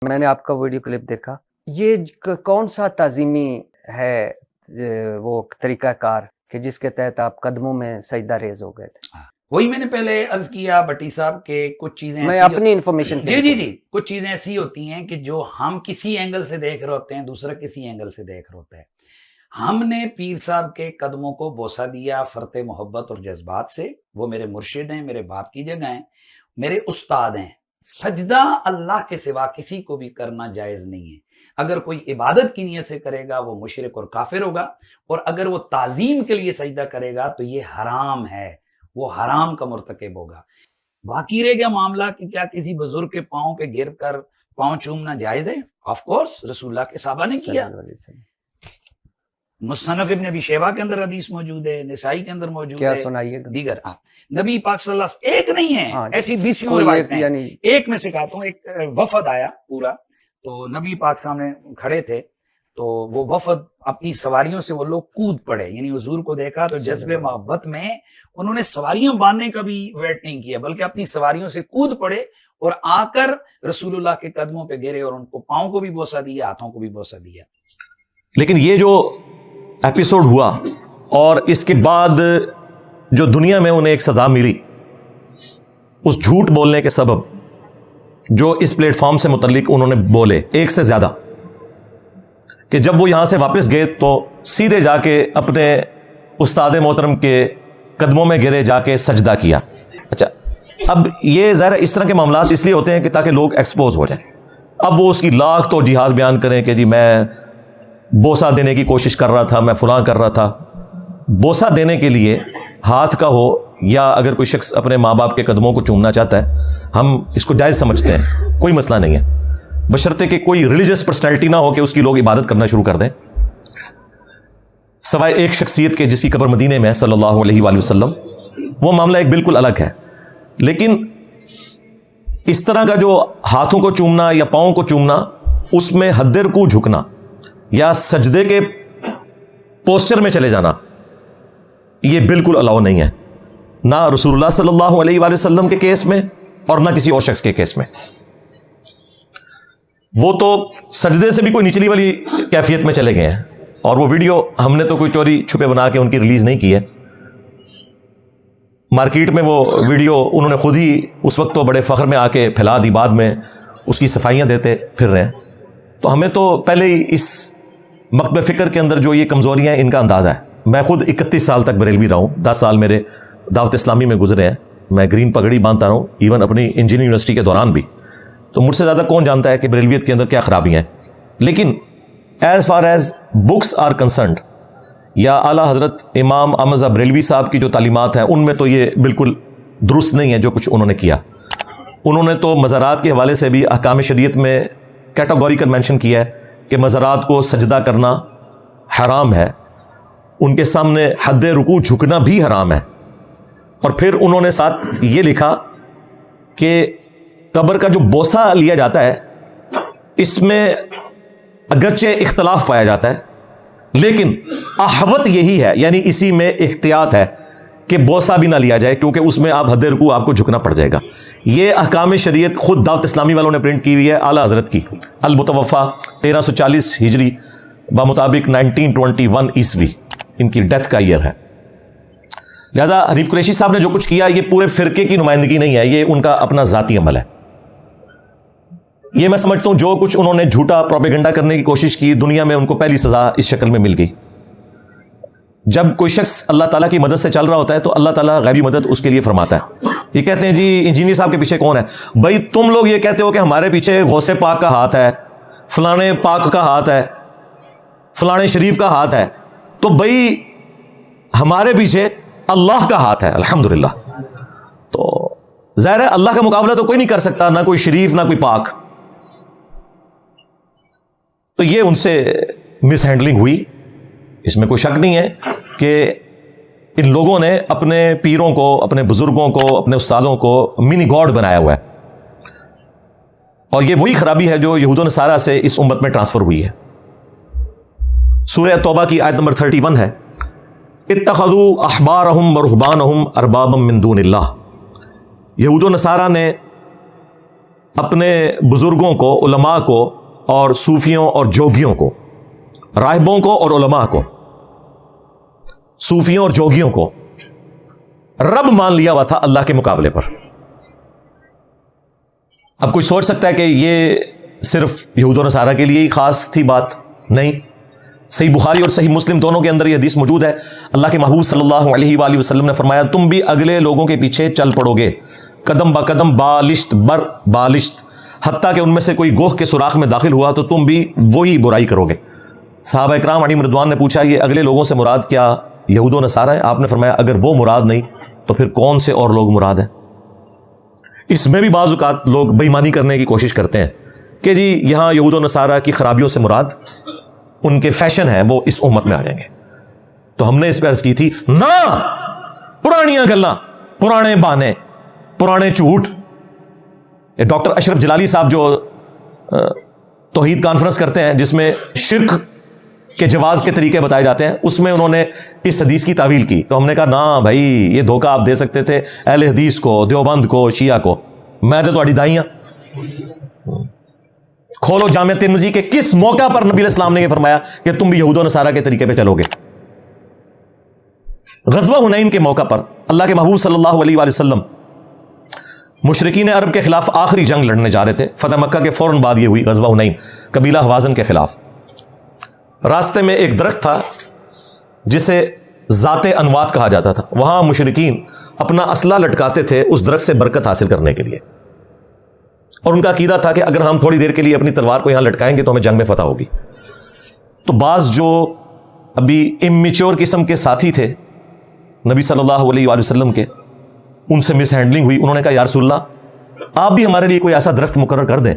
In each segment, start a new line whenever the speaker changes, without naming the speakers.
میں نے آپ کا ویڈیو کلپ دیکھا، یہ کون سا تعظیمی ہے وہ طریقہ کار کہ جس کے تحت آپ قدموں میں سجدہ ریز ہو گئے تھے؟
وہی میں نے پہلے عرض کیا بٹی صاحب کہ کچھ چیزیں
میں اپنی انفارمیشن
جی کچھ چیزیں ایسی ہوتی ہیں کہ جو ہم کسی اینگل سے دیکھ رہے ہوتے ہیں، دوسرا کسی اینگل سے دیکھ رہا ہوتا ہے۔ ہم نے پیر صاحب کے قدموں کو بوسہ دیا فرط محبت اور جذبات سے، وہ میرے مرشد ہیں، میرے باپ کی جگہ ہیں، میرے استاد ہیں۔ سجدہ اللہ کے سوا کسی کو بھی کرنا جائز نہیں ہے۔ اگر کوئی عبادت کی نیت سے کرے گا وہ مشرک اور کافر ہوگا، اور اگر وہ تعظیم کے لیے سجدہ کرے گا تو یہ حرام ہے، وہ حرام کا مرتکب ہوگا۔ باقی رہ گیا معاملہ کہ کیا کسی بزرگ کے پاؤں پہ گر کر پاؤں چومنا جائز ہے؟ آف کورس، رسول اللہ کے صحابہ نے کیا۔ مصنف ابن ابی شیبہ کے اندر حدیث موجود ہے، نسائی کے اندر موجود ہے،
سنائیے
دیگر نبی پاک صلی اللہ علیہ وسلم ایک نہیں ہے، ایسی 20 روایتیں ہیں۔ ایک میں سکھاتا ہوں، ایک وفد آیا پورا، تو نبی پاک سامنے کھڑے تھے، تو وہ وفد اپنی سواریوں سے وہ لوگ کود پڑے، یعنی حضور کو دیکھا تو جذبے محبت میں انہوں نے سواریاں باندھنے کا بھی ویٹ نہیں کیا، بلکہ اپنی سواریوں سے کود پڑے اور آ کر رسول اللہ کے قدموں پہ گرے اور ان کو پاؤں کو بھی بوسہ دیا، ہاتھوں کو بھی بوسہ دیا۔
لیکن یہ جو ایپیسوڈ ہوا اور اس کے بعد جو دنیا میں انہیں ایک سزا ملی اس جھوٹ بولنے کے سبب جو اس پلیٹ فارم سے متعلق انہوں نے بولے، ایک سے زیادہ، کہ جب وہ یہاں سے واپس گئے تو سیدھے جا کے اپنے استاد محترم کے قدموں میں گرے، جا کے سجدہ کیا۔ اچھا، اب یہ ظاہر اس طرح کے معاملات اس لیے ہوتے ہیں کہ تاکہ لوگ ایکسپوز ہو جائیں۔ اب وہ اس کی لاکھ تو جہاد بیان کریں کہ جی میں بوسہ دینے کی کوشش کر رہا تھا، میں فلاں کر رہا تھا۔ بوسہ دینے کے لیے ہاتھ کا ہو یا اگر کوئی شخص اپنے ماں باپ کے قدموں کو چومنا چاہتا ہے، ہم اس کو جائز سمجھتے ہیں، کوئی مسئلہ نہیں ہے، بشرطے کہ کوئی ریلیجس پرسنالٹی نہ ہو کہ اس کی لوگ عبادت کرنا شروع کر دیں، سوائے ایک شخصیت کے جس کی قبر مدینے میں ہے صلی اللہ علیہ وآلہ وسلم، وہ معاملہ ایک بالکل الگ ہے۔ لیکن اس طرح کا جو ہاتھوں کو چومنا یا پاؤں کو چومنا، اس میں حد رکوع جھکنا یا سجدے کے پوسچر میں چلے جانا، یہ بالکل الاؤ نہیں ہے، نہ رسول اللہ صلی اللہ علیہ وآلہ وسلم کے کیس میں اور نہ کسی اور شخص کے کیس میں۔ وہ تو سجدے سے بھی کوئی نچلی والی کیفیت میں چلے گئے ہیں، اور وہ ویڈیو ہم نے تو کوئی چوری چھپے بنا کے ان کی ریلیز نہیں کی ہے، مارکیٹ میں وہ ویڈیو انہوں نے خود ہی اس وقت تو بڑے فخر میں آ کے پھیلا دی، بعد میں اس کی صفائیاں دیتے پھر رہے ہیں۔ تو ہمیں تو پہلے ہی اس مکتب فکر کے اندر جو یہ کمزوریاں ہیں ان کا اندازہ ہے۔ میں خود 31 سال تک بریلوی رہا ہوں، 10 سال میرے دعوت اسلامی میں گزرے ہیں، میں گرین پگڑی باندھتا رہا ہوں ایون اپنی انجینئرنگ یونیورسٹی کے دوران بھی، تو مجھ سے زیادہ کون جانتا ہے کہ بریلویت کے اندر کیا خرابیاں ہیں۔ لیکن as far as books are concerned, یا اعلیٰ حضرت امام احمد رضا بریلوی صاحب کی جو تعلیمات ہیں ان میں تو یہ بالکل درست نہیں ہے جو کچھ انہوں نے کیا۔ انہوں نے تو مزارات کے حوالے سے بھی احکام شریعت میں کیٹاگوریکل مینشن کیا ہے کہ مزارات کو سجدہ کرنا حرام ہے، ان کے سامنے حد رکوع جھکنا بھی حرام ہے، اور پھر انہوں نے ساتھ یہ لکھا کہ قبر کا جو بوسہ لیا جاتا ہے اس میں اگرچہ اختلاف پایا جاتا ہے، لیکن احوط یہی ہے، یعنی اسی میں احتیاط ہے کہ بوسہ بھی نہ لیا جائے، کیونکہ اس میں آپ حد رکوع آپ کو جھکنا پڑ جائے گا۔ یہ احکام شریعت خود دعوت اسلامی والوں نے پرنٹ کی ہوئی ہے، اعلیٰ حضرت کی، المتوفا 1340 ہجری بمطابق 1921 عیسوی ان کی ڈیتھ کا ایئر ہے۔ لہذا حنیف قریشی صاحب نے جو کچھ کیا یہ پورے فرقے کی نمائندگی نہیں ہے، یہ ان کا اپنا ذاتی عمل ہے۔ یہ میں سمجھتا ہوں جو کچھ انہوں نے جھوٹا پروپیگنڈا کرنے کی کوشش کی، دنیا میں ان کو پہلی سزا اس شکل میں مل گئی۔ جب کوئی شخص اللہ تعالیٰ کی مدد سے چل رہا ہوتا ہے تو اللہ تعالیٰ غیبی مدد اس کے لیے فرماتا ہے۔ یہ کہتے ہیں جی انجینئر صاحب کے پیچھے کون ہے؟ بھائی تم لوگ یہ کہتے ہو کہ ہمارے پیچھے غوث پاک کا ہاتھ ہے، فلانے پاک کا ہاتھ ہے، فلانے شریف کا ہاتھ ہے، تو بھائی ہمارے پیچھے اللہ کا ہاتھ ہے الحمدللہ۔ تو ظاہر ہے اللہ کا مقابلہ تو کوئی نہیں کر سکتا، نہ کوئی شریف نہ کوئی پاک۔ تو یہ ان سے مس ہینڈلنگ ہوئی، اس میں کوئی شک نہیں ہے کہ ان لوگوں نے اپنے پیروں کو، اپنے بزرگوں کو، اپنے استادوں کو منی گاڈ بنایا ہوا ہے، اور یہ وہی خرابی ہے جو یہود و نصارہ سے اس امت میں ٹرانسفر ہوئی ہے۔ سورہ توبہ کی آیت نمبر 31 ہے، اتخذوا احبارہم ورہبانہم اربابا من دون اللہ۔ یہود و نصارہ نے اپنے بزرگوں کو، علماء کو اور صوفیوں اور جوگیوں کو، راہبوں کو اور علماء کو، صوفیوں اور جوگیوں کو رب مان لیا ہوا تھا اللہ کے مقابلے پر۔ اب کوئی سوچ سکتا ہے کہ یہ صرف یہود و نصارہ کے لیے ہی خاص تھی بات؟ نہیں، صحیح بخاری اور صحیح مسلم دونوں کے اندر یہ حدیث موجود ہے۔ اللہ کے محبوب صلی اللہ علیہ وآلہ وسلم نے فرمایا تم بھی اگلے لوگوں کے پیچھے چل پڑو گے، قدم با قدم، بالشت بر بالشت، حتیٰ کہ ان میں سے کوئی گوہ کے سوراخ میں داخل ہوا تو تم بھی وہی برائی کرو گے۔ صحابہ اکرام علیہم رضوان نے پوچھا یہ اگلے لوگوں سے مراد کیا یہود و نصارہ ہیں؟ آپ نے فرمایا اگر وہ مراد نہیں تو پھر کون سے اور لوگ مراد ہیں؟ اس میں بھی بعض اوقات لوگ بے ایمانی کرنے کی کوشش کرتے ہیں کہ جی یہاں یہود و نصارہ کی خرابیوں سے مراد ان کے فیشن ہے، وہ اس امت میں آ جائیں گے۔ تو ہم نے اس پہ عرض کی تھی نہ، پرانیاں گلاں، پرانے بہانے، پرانے جھوٹ۔ ڈاکٹر اشرف جلالی صاحب جو توحید کانفرنس کرتے ہیں جس میں شرک کے جواز کے طریقے بتائے جاتے ہیں، اس میں انہوں نے اس حدیث کی تعویل کی۔ تو ہم نے کہا نہ بھائی، یہ دھوکہ آپ دے سکتے تھے اہل حدیث کو، دیوبند کو، شیعہ کو، میں تو تہاڈی دائیاں۔ کھولو جامع ترمذی کے کس موقع پر نبی علیہ السلام نے یہ فرمایا کہ تم بھی یہود و نصارہ کے طریقے پہ چلو گے؟ غزوہ حنین کے موقع پر اللہ کے محبوب صلی اللہ علیہ وآلہ وسلم مشرکین عرب کے خلاف آخری جنگ لڑنے جا رہے تھے۔ فتح مکہ کے فوراً بعد یہ ہوئی غزوہ حنین، قبیلہ حوازن کے خلاف۔ راستے میں ایک درخت تھا جسے ذات انوات کہا جاتا تھا، وہاں مشرکین اپنا اسلحہ لٹکاتے تھے اس درخت سے برکت حاصل کرنے کے لیے، اور ان کا عقیدہ تھا کہ اگر ہم تھوڑی دیر کے لیے اپنی تلوار کو یہاں لٹکائیں گے تو ہمیں جنگ میں فتح ہوگی۔ تو بعض جو ابھی امیچور قسم کے ساتھی تھے نبی صلی اللہ علیہ وآلہ وسلم کے، ان سے مس ہینڈلنگ ہوئی۔ انہوں نے کہا یا رسول اللہ آپ بھی ہمارے لیے کوئی ایسا درخت مقرر کر دیں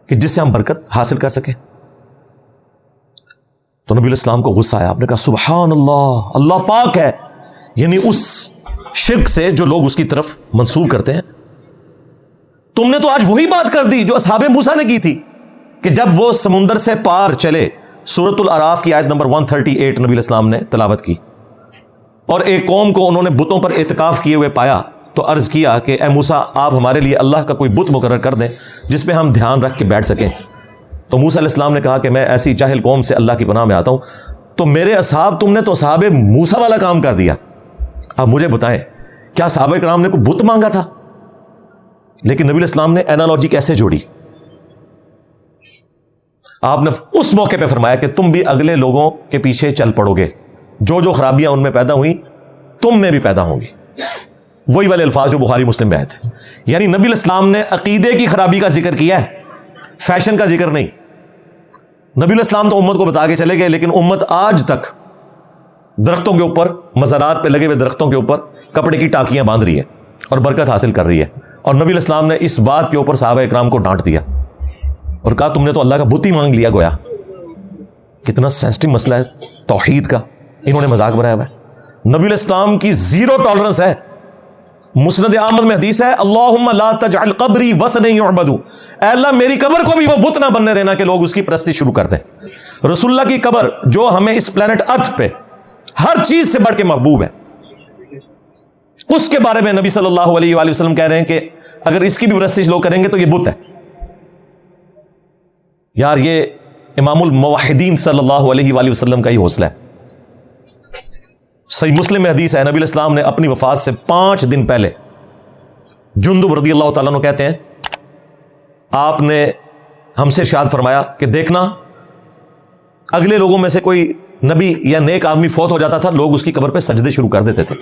کہ جس سے ہم برکت حاصل کر سکیں۔ تو نبی علیہ السلام کو غصہ آیا، آپ نے کہا سبحان اللہ، اللہ پاک ہے، یعنی اس شرک سے جو لوگ اس کی طرف منسوب کرتے ہیں۔ تم نے تو آج وہی بات کر دی جو اصحاب موسیٰ نے کی تھی کہ جب وہ سمندر سے پار چلے، سورۃ الاعراف کی آیت نمبر 138 نبی علیہ السلام نے تلاوت کی، اور ایک قوم کو انہوں نے بتوں پر اعتکاف کیے ہوئے پایا تو عرض کیا کہ اے موسیٰ آپ ہمارے لیے اللہ کا کوئی بت مقرر کر دیں جس پہ ہم دھیان رکھ کے بیٹھ سکیں۔ تو موسیٰ علیہ السلام نے کہا کہ میں ایسی جاہل قوم سے اللہ کی پناہ میں آتا ہوں۔ تو میرے اصحاب، تم نے تو اصحاب موسیٰ والا کام کر دیا۔ اب مجھے بتائیں کیا صحابہ کرام نے کوئی بت مانگا تھا؟ لیکن نبی علیہ السلام نے اینالوجی کیسے جوڑی؟ آپ نے اس موقع پہ فرمایا کہ تم بھی اگلے لوگوں کے پیچھے چل پڑو گے، جو جو خرابیاں ان میں پیدا ہوئیں تم میں بھی پیدا ہوں گی۔ وہی والے الفاظ جو بخاری مسلم میں آئے تھے۔ یعنی نبی علیہ السلام نے عقیدے کی خرابی کا ذکر کیا ہے، فیشن کا ذکر نہیں۔ نبی علیہ السلام تو امت کو بتا کے چلے گئے، لیکن امت آج تک درختوں کے اوپر، مزارات پہ لگے ہوئے درختوں کے اوپر کپڑے کی ٹاکیاں باندھ رہی ہے اور برکت حاصل کر رہی ہے۔ اور نبی علیہ السلام نے اس بات کے اوپر صحابہ اکرام کو ڈانٹ دیا اور کہا تم نے تو اللہ کا بت ہی مانگ لیا گویا۔ کتنا سینسٹیو مسئلہ ہے توحید کا، انہوں نے مذاق بنایا ہوا ہے۔ نبی علیہ السلام کی زیرو ٹالرنس ہے۔ مسند احمد میں حدیث ہے اللہم لا تجعل قبری وثنا یعبد، اے اللہ میری قبر کو بھی وہ بت نہ بننے دینا کہ لوگ اس کی پرستی شروع کر دیں۔ رسول اللہ کی قبر جو ہمیں اس پلانٹ ارتھ پہ ہر چیز سے بڑھ کے محبوب ہے، اس کے بارے میں نبی صلی اللہ علیہ وآلہ وسلم کہہ رہے ہیں کہ اگر اس کی بھی پرستش لوگ کریں گے تو یہ بت ہے۔ یار یہ امام الموحدین صلی اللہ علیہ وآلہ وسلم کا ہی حوصلہ ہے۔ صحیح مسلم میں حدیث ہے، نبی علیہ السلام نے اپنی وفات سے 5 دن پہلے جندب رضی اللہ تعالیٰ عنہ کہتے ہیں آپ نے ہم سے ارشاد فرمایا کہ دیکھنا اگلے لوگوں میں سے کوئی نبی یا نیک آدمی فوت ہو جاتا تھا، لوگ اس کی قبر پہ سجدے شروع کر دیتے تھے،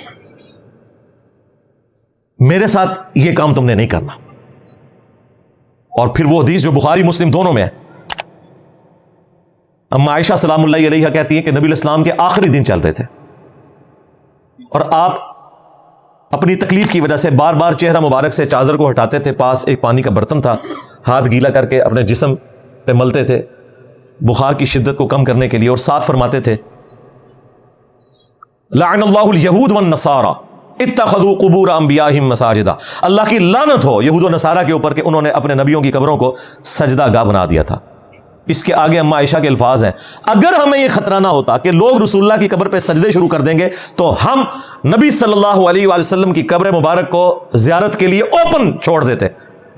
میرے ساتھ یہ کام تم نے نہیں کرنا۔ اور پھر وہ حدیث جو بخاری مسلم دونوں میں ہے، اما عائشہ سلام اللہ علیہا کہتی ہیں کہ نبی علیہ السلام کے آخری دن چل رہے تھے اور آپ اپنی تکلیف کی وجہ سے بار بار چہرہ مبارک سے چادر کو ہٹاتے تھے، پاس ایک پانی کا برتن تھا، ہاتھ گیلا کر کے اپنے جسم پہ ملتے تھے بخار کی شدت کو کم کرنے کے لیے، اور ساتھ فرماتے تھے لعن اللہ الیہود والنصارى اتخذوا قبور انبیائہم مساجدا، اللہ کی لعنت ہو یہود و نصارہ کے اوپر کہ انہوں نے اپنے نبیوں کی قبروں کو سجدہ گاہ بنا دیا تھا۔ اس کے آگے اما عائشہ کے الفاظ ہیں اگر ہمیں یہ خطرہ نہ ہوتا کہ لوگ رسول اللہ کی قبر پہ سجدے شروع کر دیں گے تو ہم نبی صلی اللہ علیہ وآلہ وسلم کی قبر مبارک کو زیارت کے لیے اوپن چھوڑ دیتے،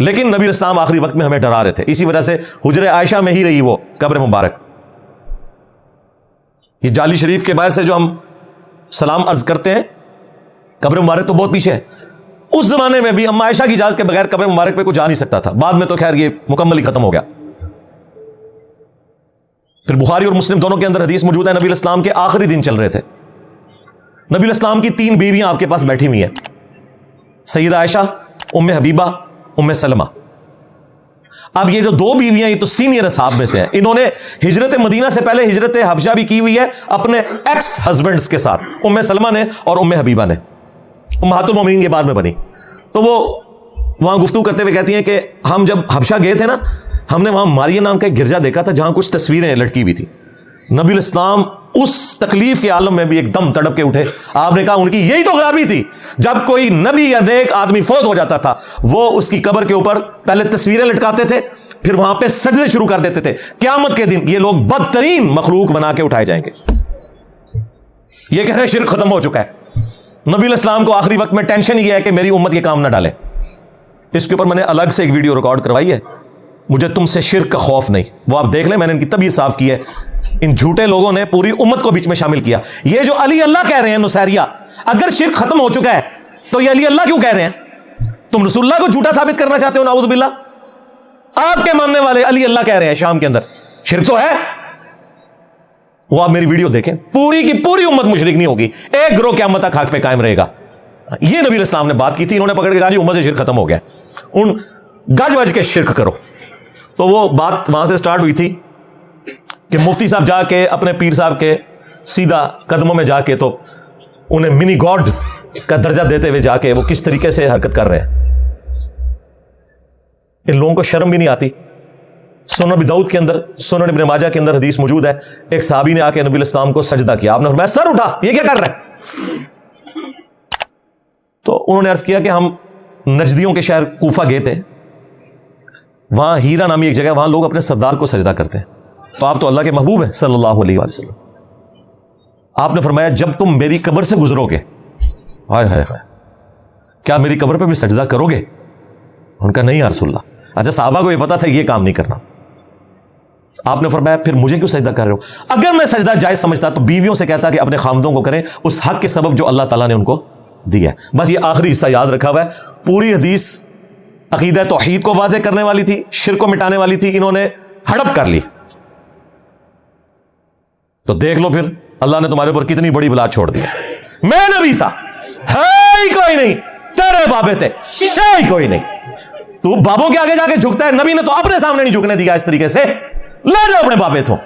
لیکن نبی اسلام آخری وقت میں ہمیں ڈرا رہے تھے. اسی وجہ سے حجر عائشہ میں ہی رہی وہ قبر مبارک. یہ جالی شریف کے باہر سے جو ہم سلام عرض کرتے ہیں, قبر مبارک تو بہت پیچھے ہے. اس زمانے میں بھی اما عائشہ کی اجازت کے بغیر قبر مبارک پہ کوئی جا نہیں سکتا تھا. بعد میں تو خیر یہ مکمل ہی ختم ہو گیا. پھر بخاری اور مسلم دونوں کے اندر حدیث موجود ہے, نبی الاسلام کے آخری دن چل رہے تھے. نبی الاسلام کی 3 بیویاں آپ کے پاس بیٹھی ہوئی ہیں, سیدہ عائشہ, ام حبیبہ, ام سلمہ. اب یہ جو 2 بیویاں یہ تو سینئر اصحاب میں سے ہیں. انہوں نے ہجرت مدینہ سے پہلے ہجرت حبشہ بھی کی ہوئی ہے اپنے ایکس ہسبینڈز کے ساتھ, ام سلمہ نے اور ام حبیبہ نے. امہات المومنین کے بعد میں بنی. تو وہ وہاں گفتگو کرتے ہوئے کہتی ہیں کہ ہم جب حبشہ گئے تھے نا, ہم نے وہاں ماریہ نام کا ایک گرجا دیکھا تھا جہاں کچھ تصویریں لٹکی ہوئی تھی. نبی الاسلام اس تکلیف کے عالم میں بھی ایک دم تڑپ کے اٹھے. آپ نے کہا ان کی یہی تو خرابی تھی, جب کوئی نبی یا نیک آدمی فوت ہو جاتا تھا وہ اس کی قبر کے اوپر پہلے تصویریں لٹکاتے تھے, پھر وہاں پہ سجدے شروع کر دیتے تھے. قیامت کے دن یہ لوگ بدترین مخلوق بنا کے اٹھائے جائیں گے. یہ کہہ رہے ہیں شرک ختم ہو چکا ہے. نبی الاسلام کو آخری وقت میں ٹینشن یہ ہے کہ میری امت یہ کام نہ ڈالے. اس کے اوپر میں نے الگ سے ایک ویڈیو ریکارڈ کروائی ہے, مجھے تم سے شرک کا خوف نہیں. وہ آپ دیکھ لیں, میں نے ان کی طبیعت صاف کی ہے. ان جھوٹے لوگوں نے پوری امت کو بیچ میں شامل کیا. یہ جو علی اللہ کہہ رہے ہیں نصیریہ, اگر شرک ختم ہو چکا ہے تو یہ علی اللہ کیوں کہہ رہے ہیں؟ تم رسول اللہ کو جھوٹا ثابت کرنا چاہتے ہو, نعوذ باللہ. آپ کے ماننے والے علی اللہ کہہ رہے ہیں شام کے اندر, شرک تو ہے. وہ آپ میری ویڈیو دیکھیں, پوری کی پوری امت مشرک نہیں ہوگی, ایک گروہ قیامت تک حق پہ قائم رہے گا. یہ نبی الاسلام نے بات کی تھی, انہوں نے پکڑ کے کہا جی امت سے شرک ختم ہو گیا, ان گج وج کے شرک کرو. تو وہ بات وہاں سے سٹارٹ ہوئی تھی کہ مفتی صاحب جا کے اپنے پیر صاحب کے سیدھا قدموں میں جا کے تو انہیں منی گاڈ کا درجہ دیتے ہوئے جا کے وہ کس طریقے سے حرکت کر رہے ہیں. ان لوگوں کو شرم بھی نہیں آتی. سنن ابی داؤد کے اندر, سنن ابن ماجہ کے اندر حدیث موجود ہے, ایک صحابی نے آ کے نبی الاسلام کو سجدہ کیا. آپ نے فرمایا سر اٹھا, یہ کیا کر رہا ہے؟ تو انہوں نے عرض کیا کہ ہم نجدیوں کے شہر کوفہ گئے تھے, وہاں ہیرا نامی ایک جگہ, وہاں لوگ اپنے سردار کو سجدہ کرتے ہیں. تو آپ تو اللہ کے محبوب ہیں صلی اللہ علیہ وآلہ وسلم. آپ نے فرمایا جب تم میری قبر سے گزرو گے, ہائے ہائے ہائے, کیا میری قبر پہ بھی سجدہ کرو گے؟ ان کا نہیں یا رسول اللہ. اچھا, صحابہ کو یہ پتا تھا یہ کام نہیں کرنا. آپ نے فرمایا پھر مجھے کیوں سجدہ کر رہے ہو؟ اگر میں سجدہ جائز سمجھتا تو بیویوں سے کہتا کہ اپنے خامدوں کو کریں اس حق کے سبب جو اللہ تعالیٰ نے ان کو دیا ہے. بس یہ آخری حصہ یاد رکھا ہوا ہے. پوری حدیث عقیدہ توحید کو واضح کرنے والی تھی, شرک کو مٹانے والی تھی, انہوں نے ہڑپ کر لی. تو دیکھ لو پھر اللہ نے تمہارے اوپر کتنی بڑی بلا چھوڑ دی. میں نبی سا ہے ہی کوئی نہیں, تیرے بابے تھے شے ہی کوئی نہیں. تو بابوں کے آگے جا کے جھکتا ہے, نبی نے تو اپنے سامنے نہیں جھکنے دیا اس طریقے سے. لے جاؤ اپنے بابے تو,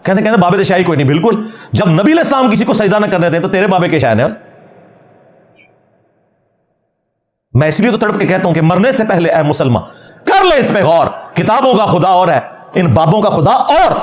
کہتے بابے تو شاہی کوئی نہیں. بالکل, جب نبی علیہ السلام کسی کو سجدہ نہ کرنے دیں تو تیرے بابے کے شاہن ہے. میں اس لیے تو تڑپ کے کہتا ہوں کہ مرنے سے پہلے اے مسلمان کر لے اس پہ غور. کتابوں کا خدا اور ہے, ان بابوں کا خدا اور.